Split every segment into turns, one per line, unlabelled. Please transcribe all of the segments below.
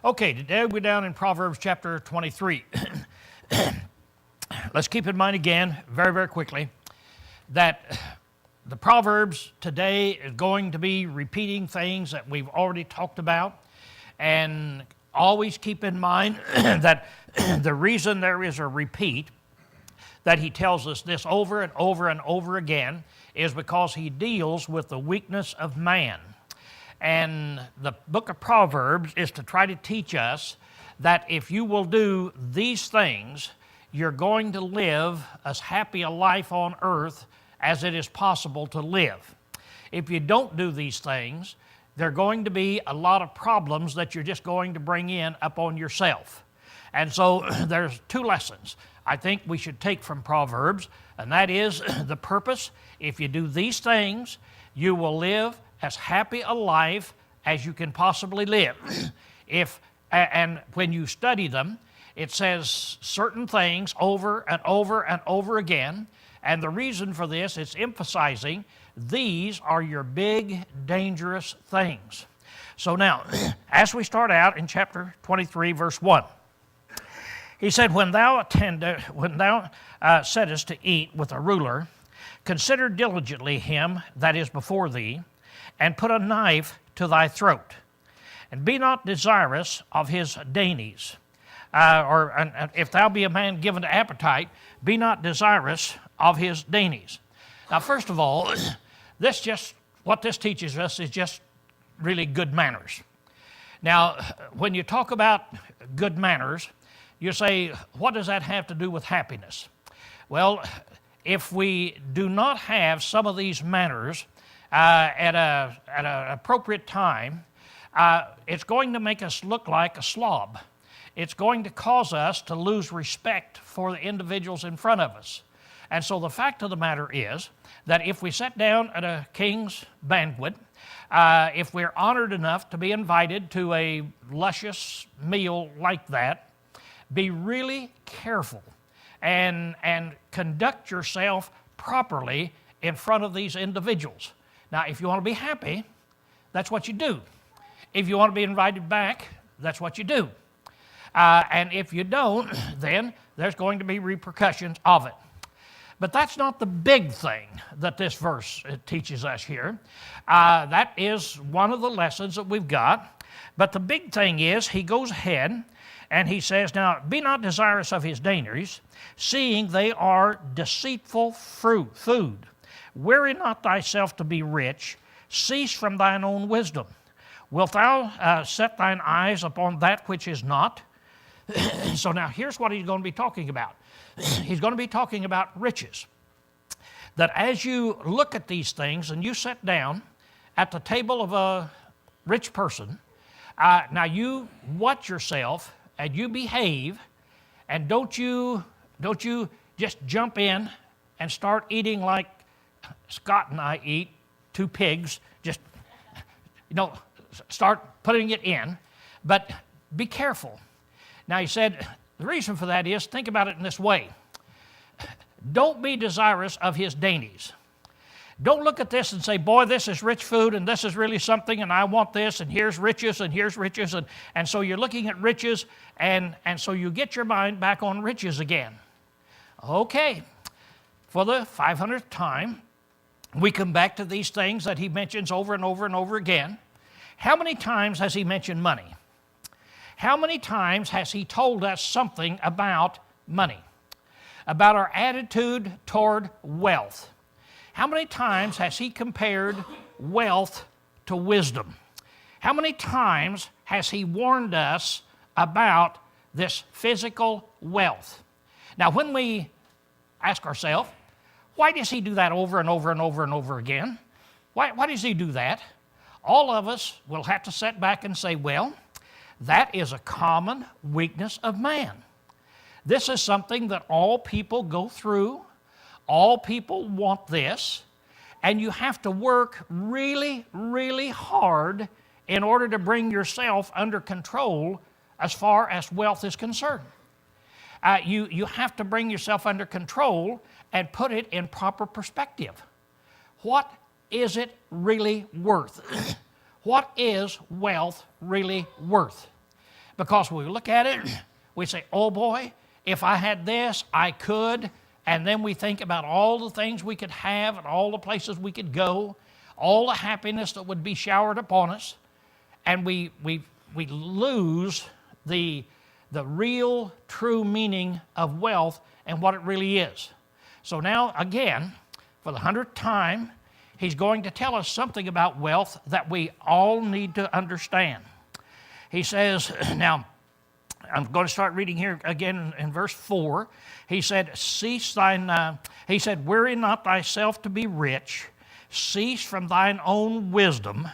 Okay, today we're down in Proverbs chapter 23. Let's keep in mind again, very, very quickly, that the Proverbs today is going to be repeating things that we've already talked about. And always keep in mind that the reason there is a repeat, that he tells us this over and over and over again, is because he deals with the weakness of man. And the book of Proverbs is to try to teach us that if you will do these things, you're going to live as happy a life on earth as it is possible to live. If you don't do these things, there are going to be a lot of problems that you're just going to bring in upon yourself. And so there's two lessons I think we should take from Proverbs, and that is the purpose. If you do these things, you will live as happy a life as you can possibly live. And when you study them, it says certain things over and over and over again, and the reason for this is emphasizing these are your big, dangerous things. So now, as we start out in chapter 23, verse 1, he said, When thou settest to eat with a ruler, consider diligently him that is before thee, and put a knife to thy throat, and be not desirous of his dainties. And if thou be a man given to appetite, be not desirous of his dainties. Now, first of all, what this teaches us is just really good manners. Now, when you talk about good manners, you say, what does that have to do with happiness? Well, if we do not have some of these manners at an appropriate time, it's going to make us look like a slob. It's going to cause us to lose respect for the individuals in front of us. And so the fact of the matter is that if we sit down at a king's banquet, if we're honored enough to be invited to a luscious meal like that, be really careful and conduct yourself properly in front of these individuals. Now, if you want to be happy, that's what you do. If you want to be invited back, that's what you do. And if you don't, then there's going to be repercussions of it. But that's not the big thing that this verse teaches us here. That is one of the lessons that we've got. But the big thing is, he goes ahead and he says, Now, be not desirous of his dainties, seeing they are deceitful food. Weary not thyself to be rich, cease from thine own wisdom. Wilt thou set thine eyes upon that which is not? So now here's what he's going to be talking about. He's going to be talking about riches. That as you look at these things and you sit down at the table of a rich person, now you watch yourself and you behave, and don't you just jump in and start eating like Scott and I eat, two pigs, just, start putting it in, but be careful. Now, he said, the reason for that is, think about it in this way. Don't be desirous of his dainties. Don't look at this and say, boy, this is rich food, and this is really something, and I want this, and here's riches, and so you're looking at riches, and so you get your mind back on riches again. Okay, for the 500th time, we come back to these things that he mentions over and over and over again. How many times has he mentioned money? How many times has he told us something about money? About our attitude toward wealth? How many times has he compared wealth to wisdom? How many times has he warned us about this physical wealth? Now, when we ask ourselves, why does he do that over and over and over and over again? Why does he do that? All of us will have to sit back and say, well, that is a common weakness of man. This is something that all people go through. All people want this. And you have to work really, really hard in order to bring yourself under control as far as wealth is concerned. You have to bring yourself under control and put it in proper perspective. What is it really worth? What is wealth really worth? Because when we look at it, we say, oh boy, if I had this, I could. And then we think about all the things we could have and all the places we could go, all the happiness that would be showered upon us. And we lose the real, true meaning of wealth and what it really is. So now, again, for the 100th time, he's going to tell us something about wealth that we all need to understand. He says, now, I'm going to start reading here again in verse 4. He said, weary not thyself to be rich, cease from thine own wisdom.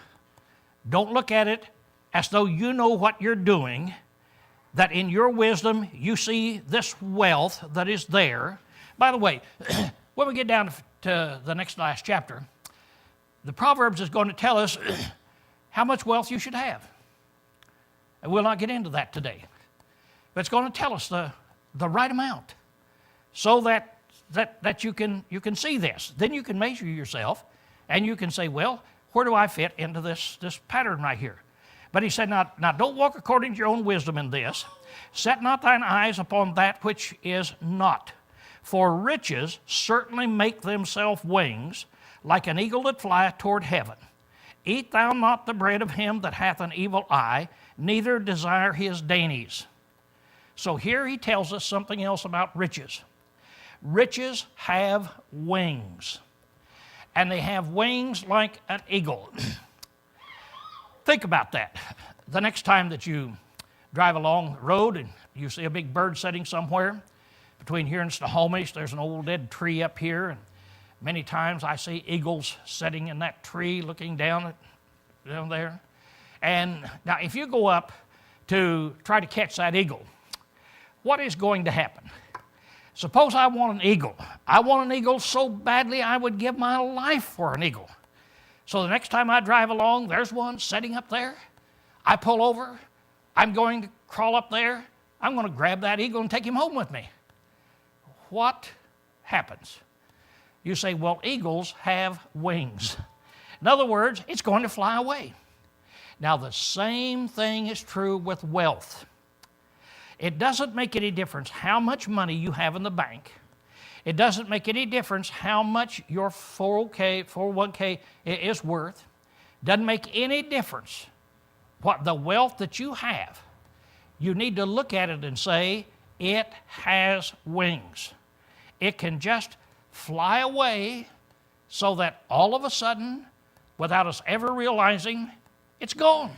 Don't look at it as though you know what you're doing, that in your wisdom you see this wealth that is there. By the way, when we get down to the last chapter, the Proverbs is going to tell us how much wealth you should have. And we'll not get into that today. But it's going to tell us the right amount so that you can see this. Then you can measure yourself and you can say, well, where do I fit into this pattern right here? But he said, now don't walk according to your own wisdom in this. Set not thine eyes upon that which is not. For riches certainly make themselves wings, like an eagle that flieth toward heaven. Eat thou not the bread of him that hath an evil eye, neither desire his dainties. So here he tells us something else about riches. Riches have wings, and they have wings like an eagle. Think about that. The next time that you drive along the road and you see a big bird sitting somewhere, between here and Snohomish, there's an old dead tree up here, and many times I see eagles sitting in that tree looking down there. And now if you go up to try to catch that eagle, what is going to happen? Suppose I want an eagle. I want an eagle so badly I would give my life for an eagle. So the next time I drive along, there's one sitting up there. I pull over. I'm going to crawl up there. I'm going to grab that eagle and take him home with me. What happens? You say, well, eagles have wings. In other words, it's going to fly away. Now, the same thing is true with wealth. It doesn't make any difference how much money you have in the bank. It doesn't make any difference how much your 401k is worth. Doesn't make any difference what the wealth that you have. You need to look at it and say, it has wings. It can just fly away so that all of a sudden, without us ever realizing, it's gone.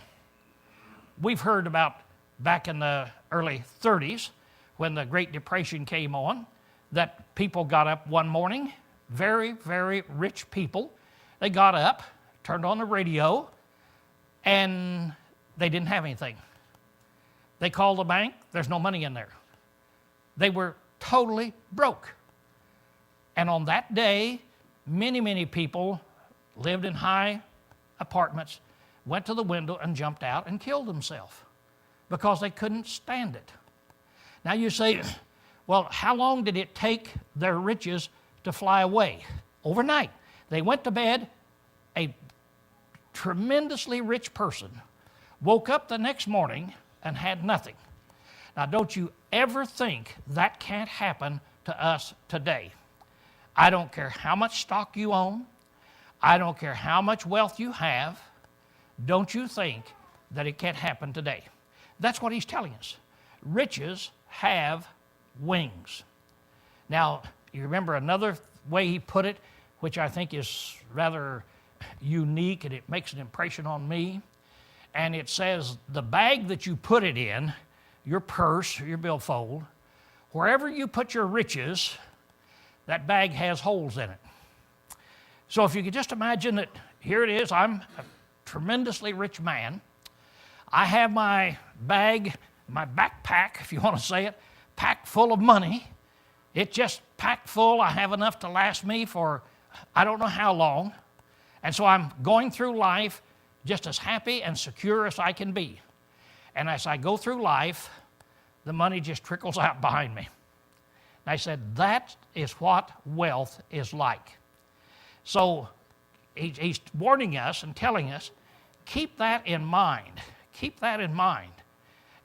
We've heard about back in the early 30s when the Great Depression came on, that people got up one morning, very, very rich people. They got up, turned on the radio, and they didn't have anything. They called the bank, there's no money in there. They were totally broke. And on that day, many, many people lived in high apartments, went to the window and jumped out and killed themselves because they couldn't stand it. Now you say, well, how long did it take their riches to fly away? Overnight. They went to bed, a tremendously rich person woke up the next morning and had nothing. Now, don't you ever think that can't happen to us today. I don't care how much stock you own. I don't care how much wealth you have. Don't you think that it can't happen today? That's what he's telling us. Riches have wings. Now, you remember another way he put it, which I think is rather unique and it makes an impression on me. And it says, the bag that you put it in, your purse, your billfold, wherever you put your riches, that bag has holes in it. So if you could just imagine that here it is, I'm a tremendously rich man. I have my bag, my backpack, if you want to say it, packed full of money. It's just packed full. I have enough to last me for I don't know how long. And so I'm going through life just as happy and secure as I can be. And as I go through life, the money just trickles out behind me. And I said, that is what wealth is like. So he's warning us and telling us, keep that in mind. Keep that in mind.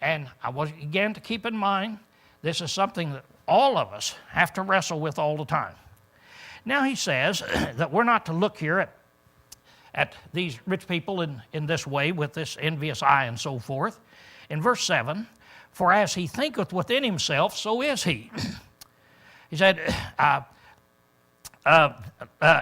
And I was again to keep in mind, this is something that all of us have to wrestle with all the time. Now he says that we're not to look here at these rich people in this way with this envious eye and so forth. In verse 7, for as he thinketh within himself, so is he. He said,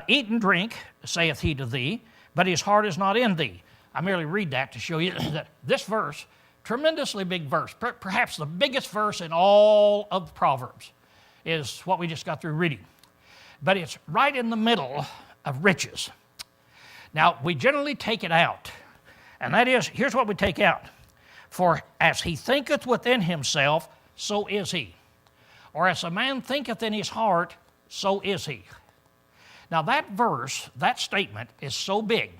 eat and drink, saith he to thee, but his heart is not in thee. I merely read that to show you that this verse, tremendously big verse, perhaps the biggest verse in all of Proverbs, is what we just got through reading. But it's right in the middle of riches. Now, we generally take it out, and that is, here's what we take out. For as he thinketh within himself, so is he. Or as a man thinketh in his heart, so is he. Now that verse, that statement is so big.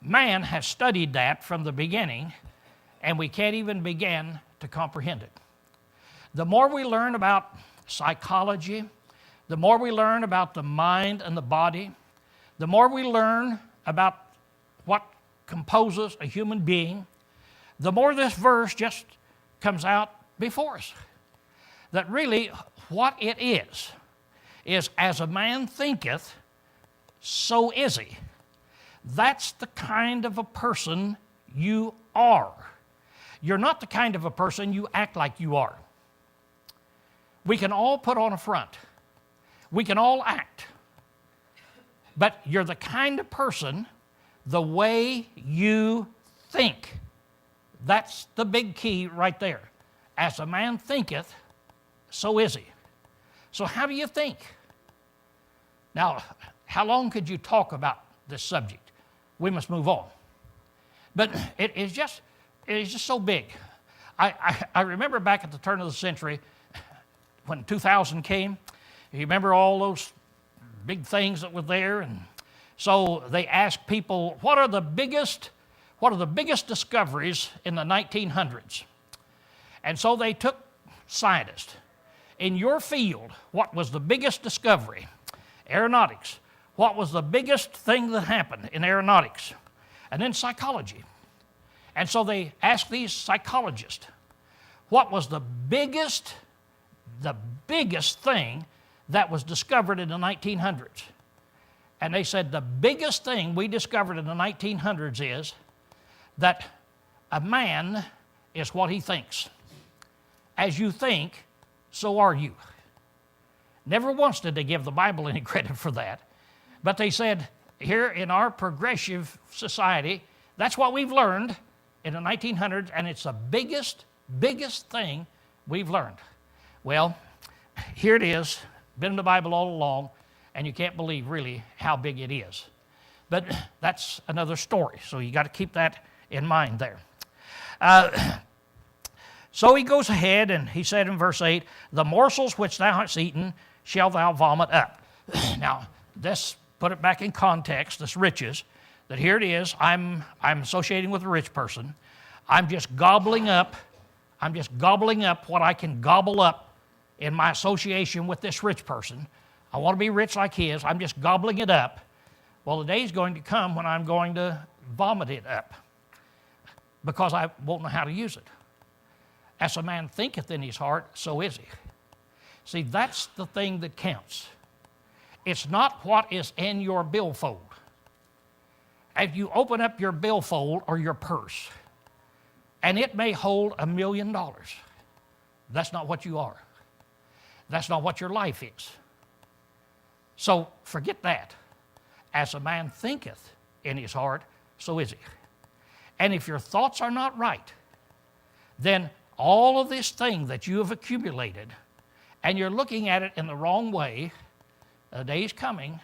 Man has studied that from the beginning, and we can't even begin to comprehend it. The more we learn about psychology, the more we learn about the mind and the body, the more we learn about what composes a human being, the more this verse just comes out before us. That really what it is as a man thinketh, so is he. That's the kind of a person you are. You're not the kind of a person you act like you are. We can all put on a front. We can all act. But you're the kind of person, the way you think. That's the big key right there. As a man thinketh, so is he. So how do you think? Now, how long could you talk about this subject? We must move on. But it is just so big. I remember back at the turn of the century, when 2000 came, you remember all those big things that were there? And so they asked people, what are the biggest discoveries in the 1900s? And so they took scientists. In your field, what was the biggest discovery? Aeronautics. What was the biggest thing that happened in aeronautics? And then psychology. And so they asked these psychologists, what was the biggest thing that was discovered in the 1900s? And they said the biggest thing we discovered in the 1900s is that a man is what he thinks. As you think, so are you. Never once did they give the Bible any credit for that. But they said, here in our progressive society, that's what we've learned in the 1900s, and it's the biggest thing we've learned. Well, here it is, been in the Bible all along, and you can't believe really how big it is. But that's another story, so you got to keep that in mind there. So he goes ahead, and he said in verse 8, the morsels which thou hast eaten shall thou vomit up. Now, this, put it back in context, this riches, that here it is, I'm associating with a rich person. I'm just gobbling up what I can gobble up in my association with this rich person. I want to be rich like his. I'm just gobbling it up. Well, the day's going to come when I'm going to vomit it up because I won't know how to use it. As a man thinketh in his heart, so is he. See, that's the thing that counts. It's not what is in your billfold. If you open up your billfold or your purse, and it may hold $1 million, that's not what you are. That's not what your life is. So forget that. As a man thinketh in his heart, so is he. And if your thoughts are not right, then all of this thing that you have accumulated, and you're looking at it in the wrong way, a day's coming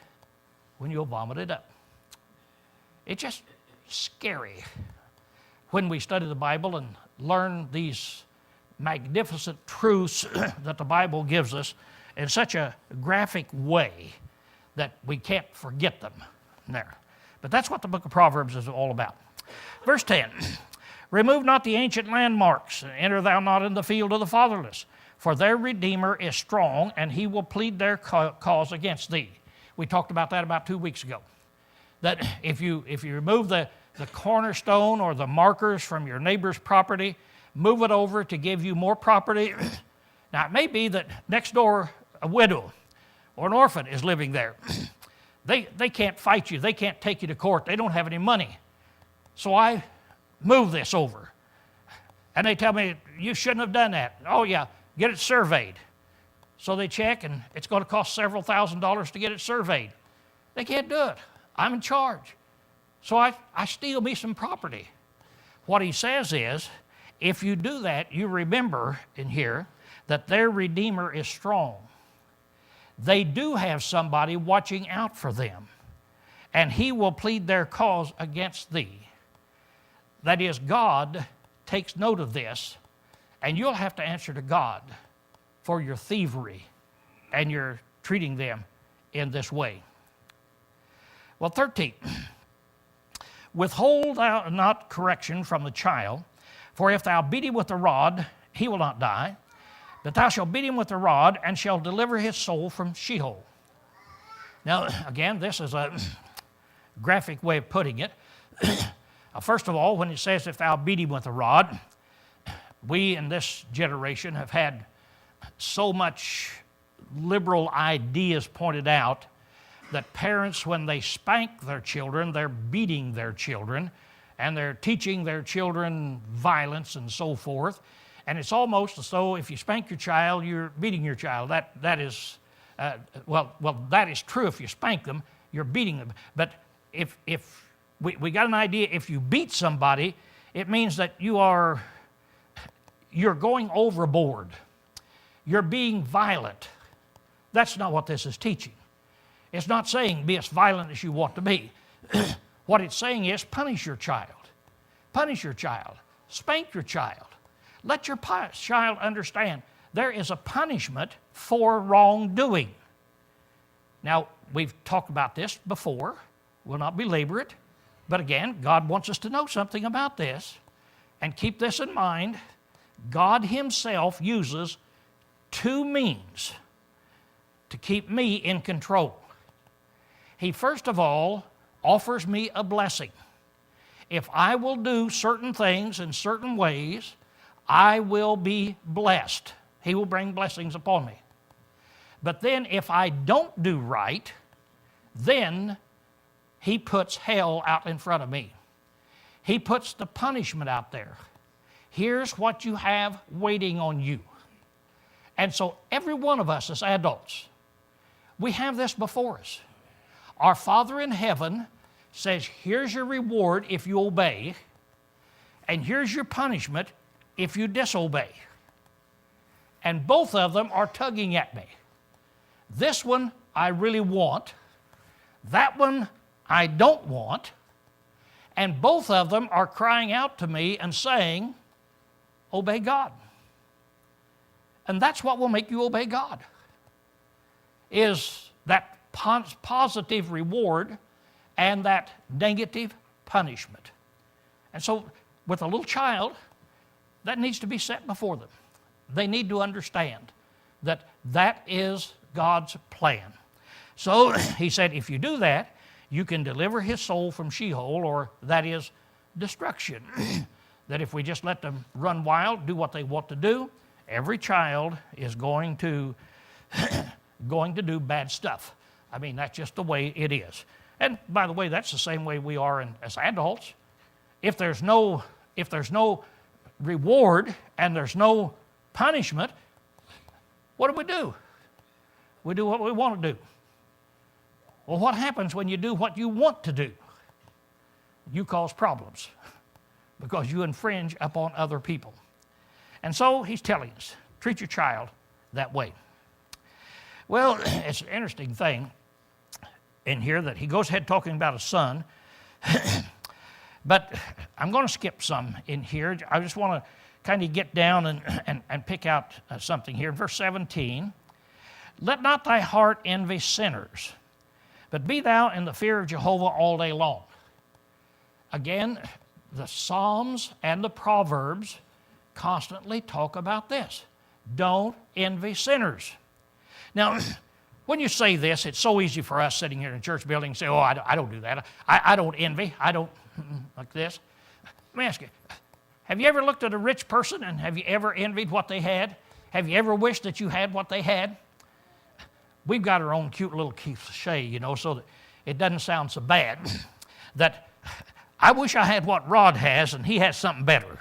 when you'll vomit it up. It's just scary when we study the Bible and learn these magnificent truths that the Bible gives us in such a graphic way that we can't forget them there. But that's what the book of Proverbs is all about. Verse 10, remove not the ancient landmarks, and enter thou not in the field of the fatherless, for their Redeemer is strong, and he will plead their cause against thee. We talked about that about 2 weeks ago. That if you remove the cornerstone or the markers from your neighbor's property, move it over to give you more property. Now, it may be that next door a widow or an orphan is living there. They can't fight you. They can't take you to court. They don't have any money. So I move this over. And they tell me, you shouldn't have done that. Oh, yeah, get it surveyed. So they check, and it's going to cost several $1,000s to get it surveyed. They can't do it. I'm in charge. So I steal me some property. What he says is, if you do that, you remember in here that their Redeemer is strong. They do have somebody watching out for them, and he will plead their cause against thee. That is, God takes note of this, and you'll have to answer to God for your thievery and your treating them in this way. Well, 13, withhold thou not correction from the child, for if thou beat him with the rod, he will not die, but thou shalt beat him with the rod, and shall deliver his soul from Sheol. Now, again, this is a graphic way of putting it. First of all, when it says, if thou beat him with a rod, we in this generation have had so much liberal ideas pointed out that parents, when they spank their children, they're beating their children, and they're teaching their children violence and so forth. And it's almost as though if you spank your child, you're beating your child. That is, that is true. If you spank them, you're beating them. But if we got an idea, if you beat somebody, it means that you're going overboard. You're being violent. That's not what this is teaching. It's not saying be as violent as you want to be. What it's saying is punish your child. Punish your child. Spank your child. Let your child understand there is a punishment for wrongdoing. Now, we've talked about this before. We'll not belabor it. But again, God wants us to know something about this. And keep this in mind. God himself uses two means to keep me in control. He first of all offers me a blessing. If I will do certain things in certain ways, I will be blessed. He will bring blessings upon me. But then if I don't do right, then he puts hell out in front of me. He puts the punishment out there. Here's what you have waiting on you. And so every one of us as adults, we have this before us. Our Father in heaven says, here's your reward if you obey, and here's your punishment if you disobey. And both of them are tugging at me. This one I really want. That one I don't want. And both of them are crying out to me and saying, obey God. And that's what will make you obey God, is that positive reward and that negative punishment. And so with a little child, that needs to be set before them. They need to understand that that is God's plan. So he said, if you do that, you can deliver his soul from Sheol, or that is destruction. That if we just let them run wild, do what they want to do, every child is going to do bad stuff. I mean, that's just the way it is. And by the way, that's the same way we are as adults. If there's no reward and there's no punishment, what do? We do what we want to do. Well, what happens when you do what you want to do? You cause problems because you infringe upon other people. And so he's telling us, treat your child that way. Well, it's an interesting thing in here that he goes ahead talking about a son. But I'm going to skip some in here. I just want to kind of get down and pick out something here. Verse 17, let not thy heart envy sinners, but be thou in the fear of Jehovah all day long. Again, the Psalms and the Proverbs constantly talk about this. Don't envy sinners. Now, when you say this, it's so easy for us sitting here in a church building and say, oh, I don't do that. I don't envy. I don't like this. Let me ask you, Have you ever looked at a rich person and have you ever envied what they had? Have you ever wished that you had what they had? We've got our own cute little cliche, so that it doesn't sound so bad. That I wish I had what Rod has and he has something better.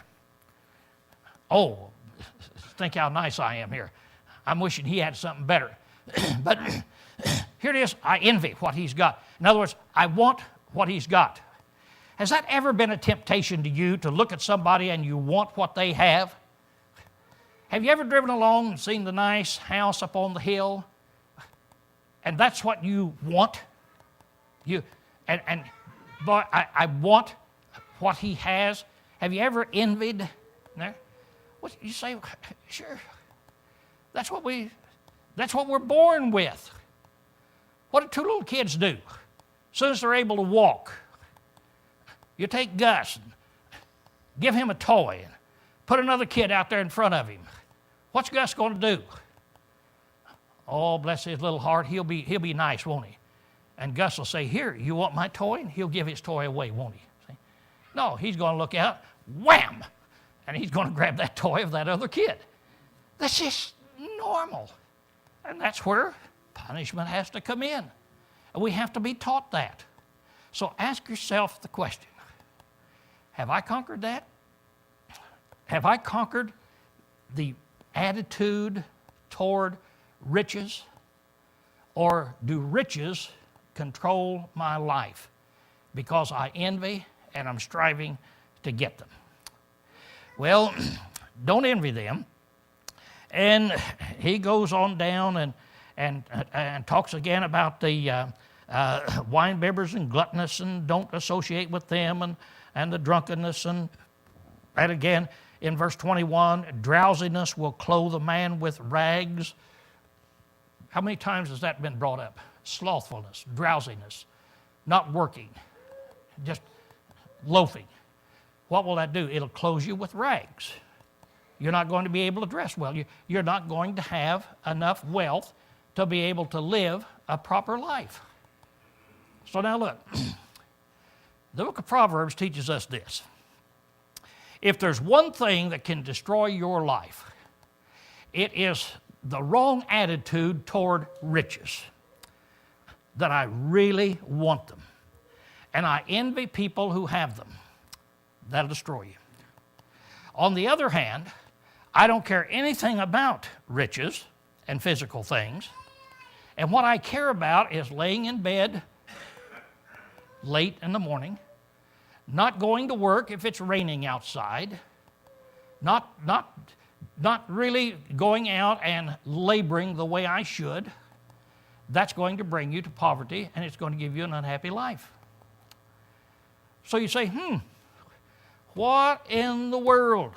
Oh, think how nice I am here. I'm wishing he had something better. But here it is, I envy what he's got. In other words, I want what he's got. Has that ever been a temptation to you to look at somebody and you want what they have? Have you ever driven along and seen the nice house up on the hill? And that's what you want? And boy, I want what he has. Have you ever envied? No? What you say? Sure. That's what we're born with. What do two little kids do? As soon as they're able to walk, you take Gus and give him a toy and put another kid out there in front of him. What's Gus going to do? Oh, bless his little heart, he'll be nice, won't he? And Gus will say, here, you want my toy? And he'll give his toy away, won't he? See? No, he's going to look out, wham! And he's going to grab that toy of that other kid. That's just normal. And that's where punishment has to come in. And we have to be taught that. So ask yourself the question, have I conquered that? Have I conquered the attitude toward riches? Or do riches control my life because I envy and I'm striving to get them? Well, don't envy them. And he goes on down and talks again about the wine bibbers and gluttonous and don't associate with them and the drunkenness. And again, in verse 21, drowsiness will clothe a man with rags. How many times has that been brought up? Slothfulness, drowsiness, not working, just loafing. What will that do? It'll clothe you with rags. You're not going to be able to dress well. You're not going to have enough wealth to be able to live a proper life. So now look, the book of Proverbs teaches us this. If there's one thing that can destroy your life, it is the wrong attitude toward riches, that I really want them. And I envy people who have them. That'll destroy you. On the other hand, I don't care anything about riches and physical things. And what I care about is laying in bed late in the morning, not going to work if it's raining outside, not really going out and laboring the way I should. That's going to bring you to poverty, and it's going to give you an unhappy life. So you say, what in the world?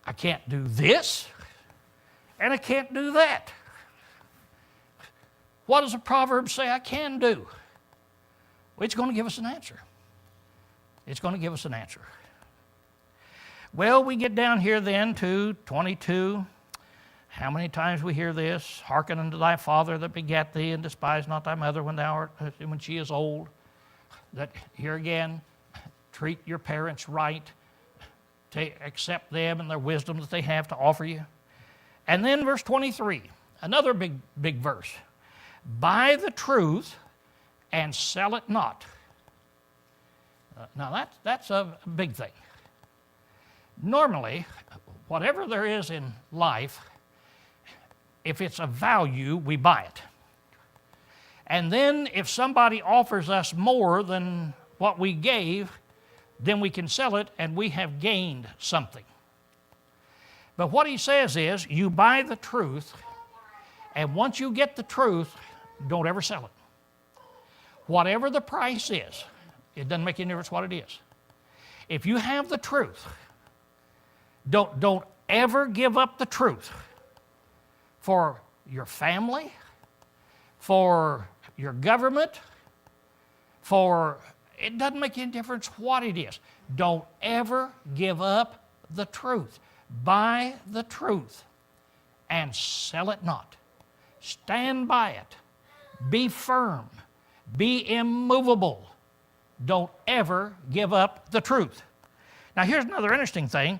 I can't do this, and I can't do that. What does the Proverbs say I can do? Well, it's going to give us an answer. It's going to give us an answer. Well, we get down here then to 22. How many times we hear this? Hearken unto thy father that begat thee, and despise not thy mother when she is old. That here again, treat your parents right. Accept them and their wisdom that they have to offer you. And then verse 23, another big verse. Buy the truth and sell it not. Now that's a big thing. Normally, whatever there is in life, if it's of value, we buy it. And then if somebody offers us more than what we gave, then we can sell it and we have gained something. But what he says is, you buy the truth, and once you get the truth, don't ever sell it. Whatever the price is, it doesn't make any difference what it is. If you have the truth, don't ever give up the truth for your family, for your government, it doesn't make any difference what it is. Don't ever give up the truth. Buy the truth and sell it not. Stand by it. Be firm. Be immovable. Don't ever give up the truth. Now, here's another interesting thing.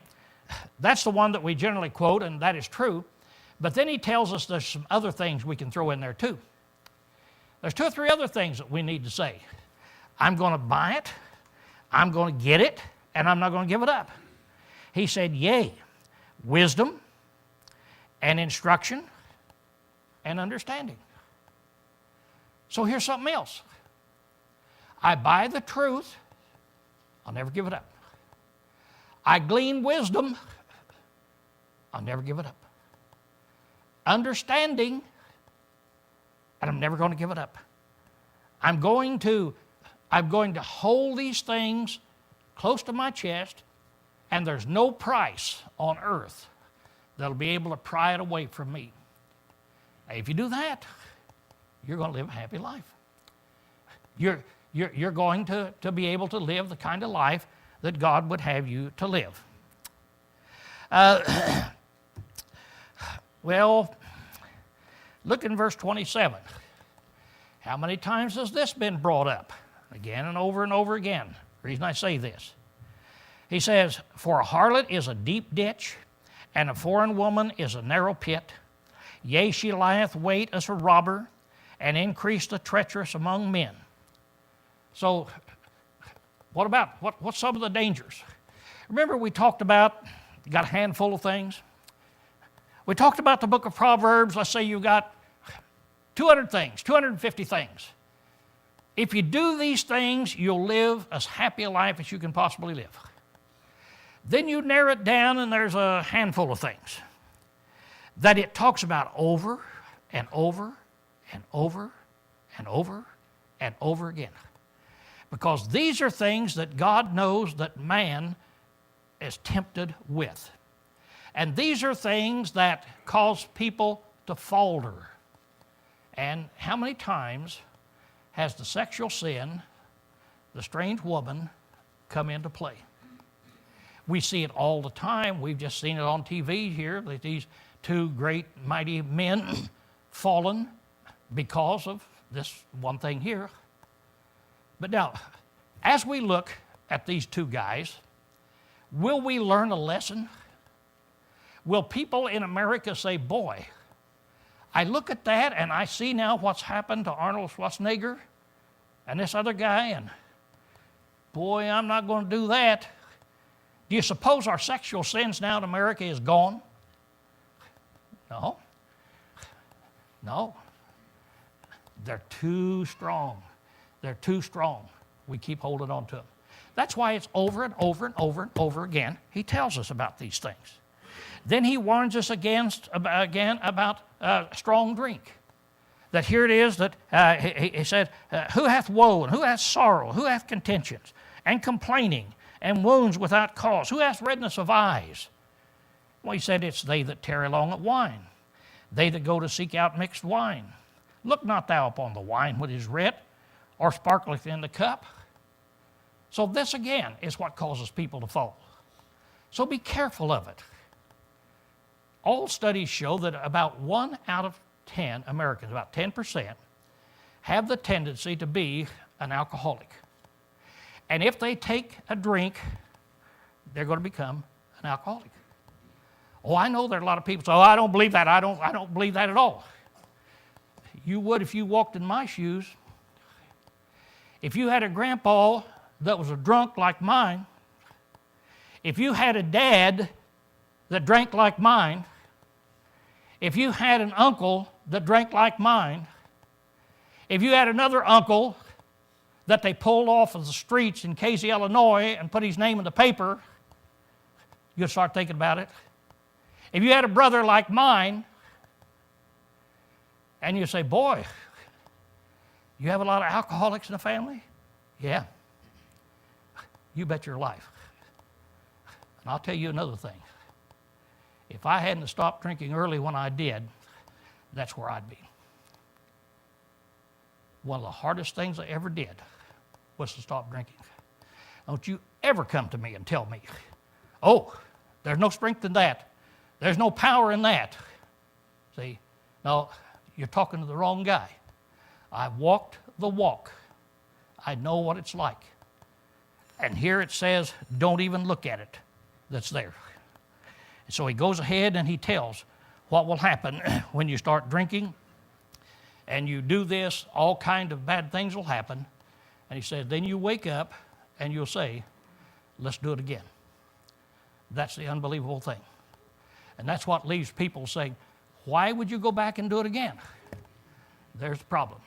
That's the one that we generally quote, and that is true. But then he tells us there's some other things we can throw in there too. There's 2 or 3 other things that we need to say. I'm going to buy it, I'm going to get it, and I'm not going to give it up. He said, yea, wisdom and instruction and understanding. So here's something else. I buy the truth, I'll never give it up. I glean wisdom, I'll never give it up. Understanding, and I'm never going to give it up. I'm going to hold these things close to my chest, and there's no price on earth that'll be able to pry it away from me. Now, if you do that, you're going to live a happy life. You're going to be able to live the kind of life that God would have you to live. Well, look in verse 27. How many times has this been brought up? Again and over again. The reason I say this. He says, for a harlot is a deep ditch, and a foreign woman is a narrow pit. Yea, she lieth wait as a robber, and increased the treacherous among men. So, what's some of the dangers? Remember we talked about, you got a handful of things. We talked about the book of Proverbs. Let's say you've got 200 things, 250 things. If you do these things, you'll live as happy a life as you can possibly live. Then you narrow it down, and there's a handful of things that it talks about over and over and over and over and over again. Because these are things that God knows that man is tempted with. And these are things that cause people to falter. And how many times has the sexual sin, the strange woman, come into play? We see it all the time. We've just seen it on TV here, that these 2 great mighty men fallen because of this one thing here. But now, as we look at these 2 guys, will we learn a lesson? Will people in America say, boy, I look at that and I see now what's happened to Arnold Schwarzenegger and this other guy, and boy, I'm not going to do that. Do you suppose our sexual sins now in America is gone? No. No. They're too strong. They're too strong. We keep holding on to them. That's why it's over and over and over and over again he tells us about these things. Then he warns us again about strong drink. That here it is that he said, who hath woe, and who hath sorrow, who hath contentions, and complaining, and wounds without cause, who hath redness of eyes? Well, he said, it's they that tarry long at wine, they that go to seek out mixed wine. Look not thou upon the wine which is red, or sparkleth in the cup. So this again is what causes people to fall. So be careful of it. All studies show that about 1 out of 10 Americans, about 10%, have the tendency to be an alcoholic. And if they take a drink, they're going to become an alcoholic. Oh, I know there are a lot of people say, oh, I don't believe that. I don't believe that at all. You would if you walked in my shoes. If you had a grandpa that was a drunk like mine, if you had a dad that drank like mine, if you had an uncle that drank like mine, if you had another uncle that they pulled off of the streets in Casey, Illinois, and put his name in the paper, you'd start thinking about it. If you had a brother like mine, and you say, boy, you have a lot of alcoholics in the family? Yeah. You bet your life. And I'll tell you another thing. If I hadn't stopped drinking early when I did, that's where I'd be. One of the hardest things I ever did was to stop drinking. Don't you ever come to me and tell me, oh, there's no strength in that. There's no power in that. See, no, you're talking to the wrong guy. I've walked the walk. I know what it's like. And here it says, don't even look at it that's there. So he goes ahead and he tells what will happen when you start drinking and you do this, all kind of bad things will happen. And he says, then you wake up and you'll say, let's do it again. That's the unbelievable thing. And that's what leaves people saying, why would you go back and do it again? There's the problem.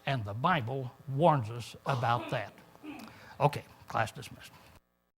And the Bible warns us about that. Okay, class dismissed.